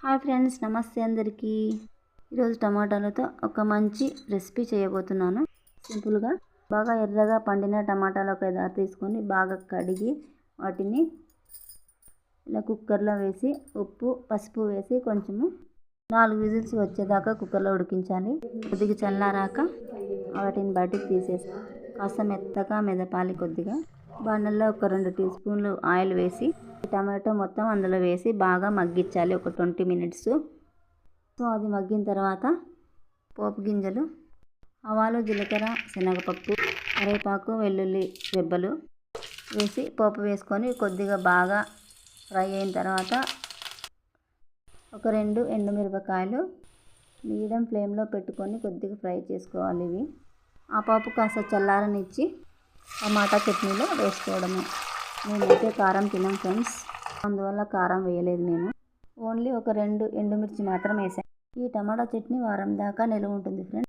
Hi friends, నమస్తే అందరికీ. ఈరోజు టమాటాలతో ఒక మంచి రెసిపీ చేయబోతున్నాను. సింపుల్గా బాగా ఎర్రగా పండిన టమాటాలు ఒక 5 తీసుకొని బాగా కడిగి వాటిని ఇలా కుక్కర్లో వేసి ఉప్పు పసుపు వేసి కొంచెము 4 విజిల్స్ వచ్చేదాకా కుక్కర్లో ఉడికించాలి. కొద్దిగా చల్లారాక వాటిని బయటికి తీసేసి కాస్త మెత్తగా మెదపాలి. కొద్దిగా బాణల్లో ఒక 2 టీ స్పూన్లు ఆయిల్ వేసి టమాటో మొత్తం అందులో వేసి బాగా మగ్గించాలి ఒక 20 మినిట్స్. సో అది మగ్గిన తర్వాత పోపు గింజలు, ఆవాలు, జీలకర్ర, శనగపప్పు, కరివేపాకు, వెల్లుల్లి రెబ్బలు వేసి పోపు వేసుకొని కొద్దిగా బాగా ఫ్రై అయిన తర్వాత ఒక 2 ఎండుమిరపకాయలు మీడియం ఫ్లేమ్లో పెట్టుకొని కొద్దిగా ఫ్రై చేసుకోవాలి. ఇవి ఆ పోపు కాస్త చల్లారనిచ్చి టమాటా చట్నీలో వేసుకోవడమే. మేమైతే కారం తినాం ఫ్రెండ్స్, అందువల్ల కారం వేయలేదు. మేము ఓన్లీ ఒక 2 ఎండుమిర్చి మాత్రం వేసాం. ఈ టమాటా చట్నీ వారం దాకా నిల్వ ఉంటుంది ఫ్రెండ్స్.